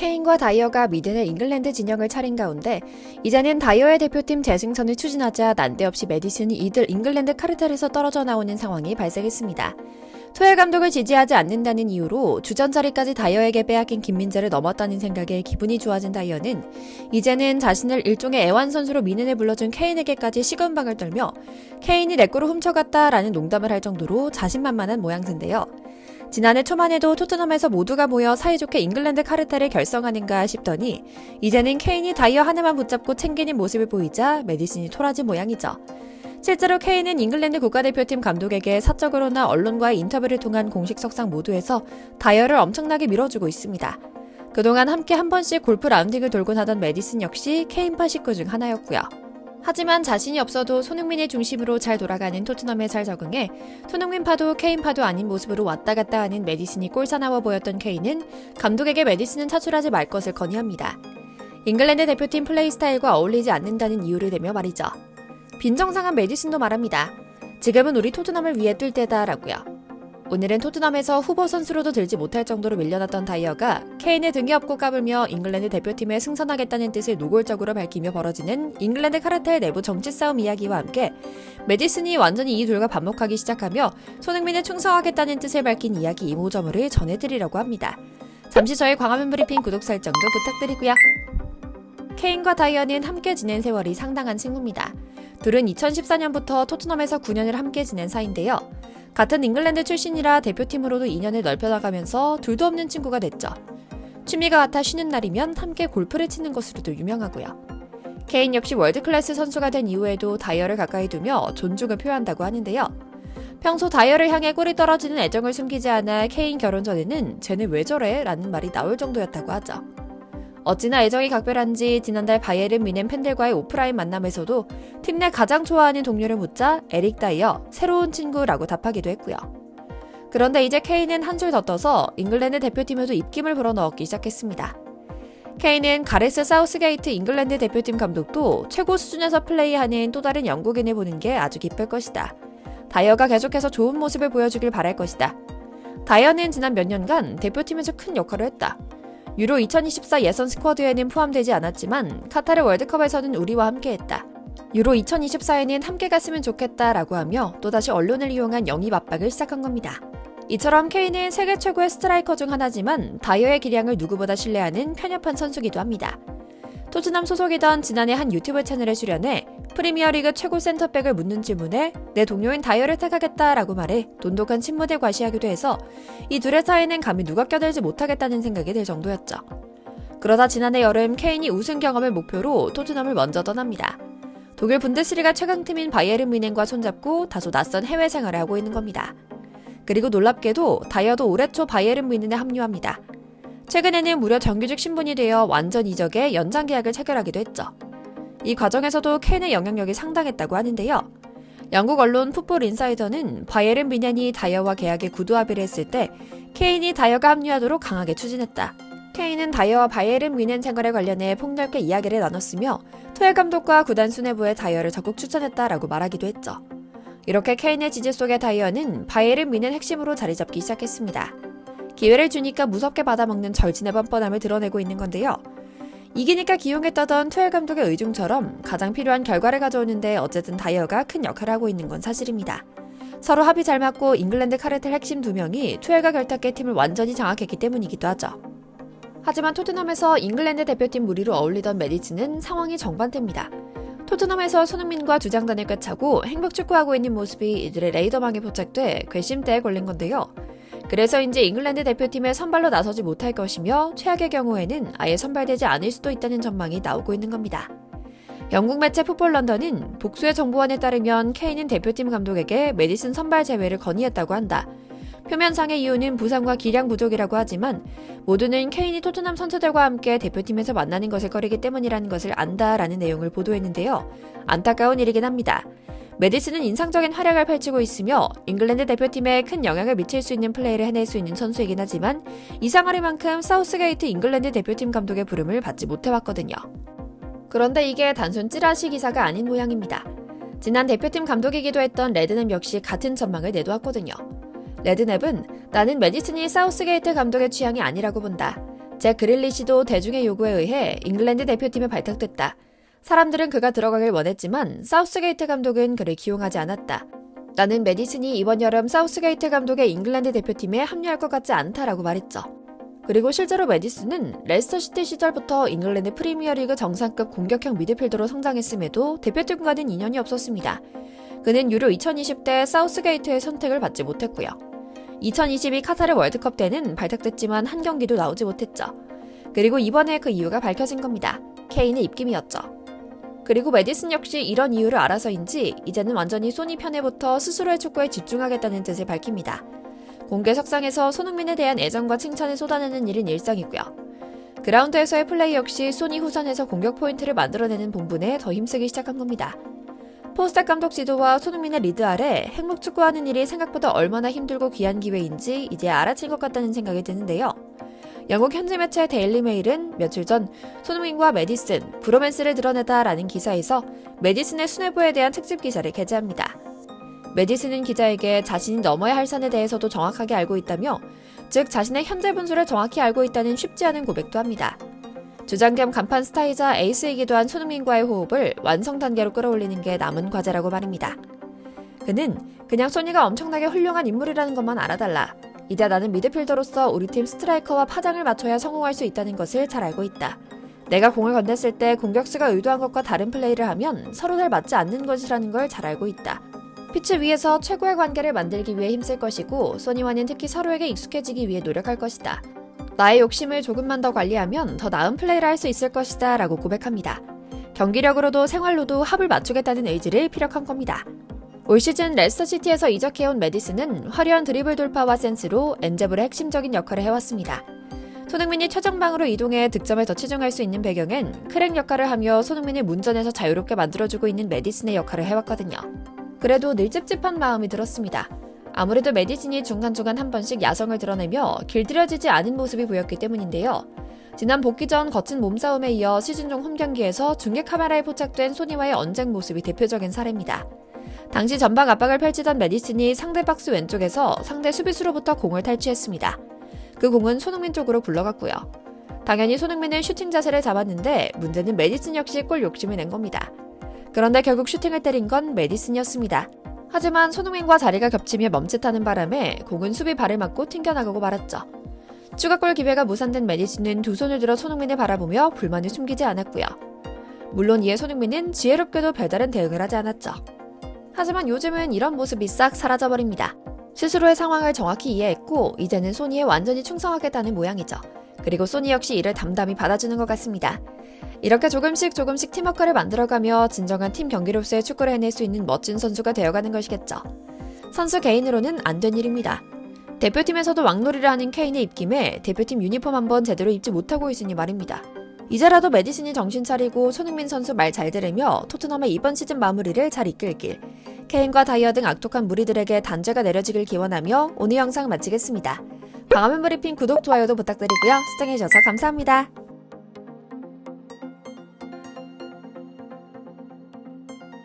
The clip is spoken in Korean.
케인과 다이어가 미드의 잉글랜드 진영을 차린 가운데 이제는 다이어의 대표팀 재승선을 추진하자 난데없이 매디슨이 이들 잉글랜드 카르텔에서 떨어져 나오는 상황이 발생했습니다. 토엘 감독을 지지하지 않는다는 이유로 주전 자리까지 다이어에게 빼앗긴 김민재를 넘었다는 생각에 기분이 좋아진 다이어는 이제는 자신을 일종의 애완 선수로 미는에 불러준 케인에게까지 시건방을 떨며 케인이 내 거로 훔쳐갔다라는 농담을 할 정도로 자신만만한 모양새인데요. 지난해 초만 해도 토트넘에서 모두가 모여 사이좋게 잉글랜드 카르텔을 결성하는가 싶더니 이제는 케인이 다이어 하나만 붙잡고 챙기는 모습을 보이자 매디슨이 토라진 모양이죠. 실제로 케인은 잉글랜드 국가대표팀 감독에게 사적으로나 언론과의 인터뷰를 통한 공식 석상 모두에서 다이어를 엄청나게 밀어주고 있습니다. 그동안 함께 한 번씩 골프 라운딩을 돌곤 하던 매디슨 역시 케인파 식구 중 하나였고요. 하지만 자신이 없어도 손흥민의 중심으로 잘 돌아가는 토트넘에 잘 적응해 손흥민파도 케인파도 아닌 모습으로 왔다 갔다 하는 매디슨이 꼴사나워 보였던 케인은 감독에게 매디슨은 차출하지 말 것을 건의합니다. 잉글랜드 대표팀 플레이 스타일과 어울리지 않는다는 이유를 대며 말이죠. 빈정상한 매디슨도 말합니다. 지금은 우리 토트넘을 위해 뛸 때다 라고요. 오늘은 토트넘에서 후보 선수로도 들지 못할 정도로 밀려났던 다이어가 케인의 등에 업고 까불며 잉글랜드 대표팀에 승선하겠다는 뜻을 노골적으로 밝히며 벌어지는 잉글랜드 카르텔 내부 정치 싸움 이야기와 함께 매디슨이 완전히 이 둘과 반목하기 시작하며 손흥민에 충성하겠다는 뜻을 밝힌 이야기 이모저모를 전해드리려고 합니다. 잠시 저의 광화문 브리핑 구독 설정도 부탁드리고요. 케인과 다이어는 함께 지낸 세월이 상당한 친구입니다. 둘은 2014년부터 토트넘에서 9년을 함께 지낸 사이인데요. 같은 잉글랜드 출신이라 대표팀으로도 인연을 넓혀나가면서 둘도 없는 친구가 됐죠. 취미가 같아 쉬는 날이면 함께 골프를 치는 것으로도 유명하고요. 케인 역시 월드클래스 선수가 된 이후에도 다이어를 가까이 두며 존중을 표한다고 하는데요. 평소 다이어를 향해 꿀이 떨어지는 애정을 숨기지 않아 케인 결혼 전에는 쟤는 왜 저래? 라는 말이 나올 정도였다고 하죠. 어찌나 애정이 각별한지 지난달 바이에른 뮌헨 팬들과의 오프라인 만남에서도 팀 내 가장 좋아하는 동료를 묻자 에릭 다이어, 새로운 친구라고 답하기도 했고요. 그런데 이제 케인은 한술 더 떠서 잉글랜드 대표팀에도 입김을 불어넣기 시작했습니다. 케인은 가레스 사우스게이트 잉글랜드 대표팀 감독도 최고 수준에서 플레이하는 또 다른 영국인을 보는 게 아주 기쁠 것이다. 다이어가 계속해서 좋은 모습을 보여주길 바랄 것이다. 다이어는 지난 몇 년간 대표팀에서 큰 역할을 했다. 유로 2024 예선 스쿼드에는 포함되지 않았지만 카타르 월드컵에서는 우리와 함께했다. 유로 2024에는 함께 갔으면 좋겠다라고 하며 또다시 언론을 이용한 영입 압박을 시작한 겁니다. 이처럼 케인은 세계 최고의 스트라이커 중 하나지만 다이어의 기량을 누구보다 신뢰하는 편협한 선수기도 합니다. 토트넘 소속이던 지난해 한 유튜브 채널에 출연해 프리미어리그 최고 센터백을 묻는 질문에 내 동료인 다이어를 택하겠다라고 말해 돈독한 친문을 과시하기도 해서 이 둘의 사이는 감히 누가 껴들지 못하겠다는 생각이 들 정도였죠. 그러다 지난해 여름 케인이 우승 경험을 목표로 토트넘을 먼저 떠납니다. 독일 분데스리가 최강팀인 바이에른 뮌헨과 손잡고 다소 낯선 해외 생활을 하고 있는 겁니다. 그리고 놀랍게도 다이어도 올해 초 바이에른 뮌헨에 합류합니다. 최근에는 무려 정규직 신분이 되어 완전 이적에 연장 계약을 체결하기도 했죠. 이 과정에서도 케인의 영향력이 상당했다고 하는데요. 영국 언론 풋볼 인사이더는 바이에른 뮌헨이 다이어와 계약에 구두 합의를 했을 때 케인이 다이어가 합류하도록 강하게 추진했다. 케인은 다이어와 바이에른 뮌헨 생활에 관련해 폭넓게 이야기를 나눴으며 토엘 감독과 구단 수뇌부에 다이어를 적극 추천했다라고 말하기도 했죠. 이렇게 케인의 지지 속에 다이어는 바이에른 뮌헨 핵심으로 자리 잡기 시작했습니다. 기회를 주니까 무섭게 받아먹는 절친의 뻔뻔함을 드러내고 있는 건데요. 이기니까 기용했다던 토엘 감독의 의중처럼 가장 필요한 결과를 가져오는데 어쨌든 다이어가 큰 역할을 하고 있는 건 사실입니다. 서로 합이 잘 맞고 잉글랜드 카르텔 핵심 2명이 토엘과 결탁해 팀을 완전히 장악했기 때문이기도 하죠. 하지만 토트넘에서 잉글랜드 대표팀 무리로 어울리던 매디슨은 상황이 정반대입니다. 토트넘에서 손흥민과 주장단을 꿰차고 행복축구하고 있는 모습이 이들의 레이더망에 포착돼 괘씸대에 걸린 건데요. 그래서인지 잉글랜드 대표팀에 선발로 나서지 못할 것이며 최악의 경우에는 아예 선발되지 않을 수도 있다는 전망이 나오고 있는 겁니다. 영국 매체 풋볼 런던은 복수의 정보원에 따르면 케인은 대표팀 감독에게 매디슨 선발 제외를 건의했다고 한다. 표면상의 이유는 부상과 기량 부족이라고 하지만 모두는 케인이 토트넘 선수들과 함께 대표팀에서 만나는 것을 꺼리기 때문이라는 것을 안다라는 내용을 보도했는데요. 안타까운 일이긴 합니다. 매디슨은 인상적인 활약을 펼치고 있으며 잉글랜드 대표팀에 큰 영향을 미칠 수 있는 플레이를 해낼 수 있는 선수이긴 하지만 이상하리만큼 사우스게이트 잉글랜드 대표팀 감독의 부름을 받지 못해왔거든요. 그런데 이게 단순 찌라시 기사가 아닌 모양입니다. 지난 대표팀 감독이기도 했던 레드넵 역시 같은 전망을 내놓았거든요. 레드넵은 나는 매디슨이 사우스게이트 감독의 취향이 아니라고 본다. 잭 그릴리시도 대중의 요구에 의해 잉글랜드 대표팀에 발탁됐다. 사람들은 그가 들어가길 원했지만 사우스게이트 감독은 그를 기용하지 않았다. 나는 메디슨이 이번 여름 사우스게이트 감독의 잉글랜드 대표팀에 합류할 것 같지 않다라고 말했죠. 그리고 실제로 메디슨은 레스터시티 시절부터 잉글랜드 프리미어리그 정상급 공격형 미드필더로 성장했음에도 대표팀과는 인연이 없었습니다. 그는 유로 2020 때 사우스게이트의 선택을 받지 못했고요. 2022 카타르 월드컵 때는 발탁됐지만 한 경기도 나오지 못했죠. 그리고 이번에 그 이유가 밝혀진 겁니다. 케인의 입김이었죠. 그리고 메디슨 역시 이런 이유를 알아서인지 이제는 완전히 소니 편에 붙어 스스로의 축구에 집중하겠다는 뜻을 밝힙니다. 공개 석상에서 손흥민에 대한 애정과 칭찬을 쏟아내는 일은 일상이고요. 그라운드에서의 플레이 역시 소니 후선에서 공격 포인트를 만들어내는 본분에 더 힘쓰기 시작한 겁니다. 포스텍 감독 지도와 손흥민의 리드 아래 행복 축구하는 일이 생각보다 얼마나 힘들고 귀한 기회인지 이제 알아챈 것 같다는 생각이 드는데요. 영국 현지 매체 데일리 메일은 며칠 전 손흥민과 메디슨, 브로맨스를 드러내다라는 기사에서 메디슨의 수뇌부에 대한 특집 기사를 게재합니다. 메디슨은 기자에게 자신이 넘어야 할 산에 대해서도 정확하게 알고 있다며, 즉 자신의 현재 분수를 정확히 알고 있다는 쉽지 않은 고백도 합니다. 주장 겸 간판 스타이자 에이스이기도 한 손흥민과의 호흡을 완성 단계로 끌어올리는 게 남은 과제라고 말입니다. 그는 그냥 소니가 엄청나게 훌륭한 인물이라는 것만 알아달라. 이제 나는 미드필더로서 우리 팀 스트라이커와 파장을 맞춰야 성공할 수 있다는 것을 잘 알고 있다. 내가 공을 건넸을 때 공격수가 의도한 것과 다른 플레이를 하면 서로 잘 맞지 않는 것이라는 걸 잘 알고 있다. 피치 위에서 최고의 관계를 만들기 위해 힘쓸 것이고 소니와는 특히 서로에게 익숙해지기 위해 노력할 것이다. 나의 욕심을 조금만 더 관리하면 더 나은 플레이를 할 수 있을 것이다 라고 고백합니다. 경기력으로도 생활로도 합을 맞추겠다는 의지를 피력한 겁니다. 올 시즌 레스터시티에서 이적해온 메디슨은 화려한 드리블 돌파와 센스로 엔제블의 핵심적인 역할을 해왔습니다. 손흥민이 최전방으로 이동해 득점에 더 치중할 수 있는 배경엔 크랙 역할을 하며 손흥민을 문전에서 자유롭게 만들어주고 있는 메디슨의 역할을 해왔거든요. 그래도 늘 찝찝한 마음이 들었습니다. 아무래도 메디슨이 중간중간 한 번씩 야성을 드러내며 길들여지지 않은 모습이 보였기 때문인데요. 지난 복귀 전 거친 몸싸움에 이어 시즌 중 홈경기에서 중계 카메라에 포착된 소니와의 언쟁 모습이 대표적인 사례입니다. 당시 전방 압박을 펼치던 메디슨이 상대 박스 왼쪽에서 상대 수비수로부터 공을 탈취했습니다. 그 공은 손흥민 쪽으로 굴러갔고요. 당연히 손흥민은 슈팅 자세를 잡았는데 문제는 메디슨 역시 골 욕심을 낸 겁니다. 그런데 결국 슈팅을 때린 건 메디슨이었습니다. 하지만 손흥민과 자리가 겹치며 멈칫하는 바람에 공은 수비 발을 맞고 튕겨나가고 말았죠. 추가골 기회가 무산된 메디슨은 두 손을 들어 손흥민을 바라보며 불만을 숨기지 않았고요. 물론 이에 손흥민은 지혜롭게도 별다른 대응을 하지 않았죠. 하지만 요즘은 이런 모습이 싹 사라져버립니다. 스스로의 상황을 정확히 이해했고 이제는 소니에 완전히 충성하겠다는 모양이죠. 그리고 소니 역시 이를 담담히 받아주는 것 같습니다. 이렇게 조금씩 팀워크를 만들어가며 진정한 팀 경기로서의 축구를 해낼 수 있는 멋진 선수가 되어가는 것이겠죠. 선수 개인으로는 안 된 일입니다. 대표팀에서도 왕놀이를 하는 케인의 입김에 대표팀 유니폼 한번 제대로 입지 못하고 있으니 말입니다. 이제라도 메디슨이 정신 차리고 손흥민 선수 말 잘 들으며 토트넘의 이번 시즌 마무리를 잘 이끌길, 케인과 다이어 등 악독한 무리들에게 단죄가 내려지길 기원하며 오늘 영상 마치겠습니다. 광화문 브리핑 구독, 좋아요도 부탁드리고요. 시청해주셔서 감사합니다.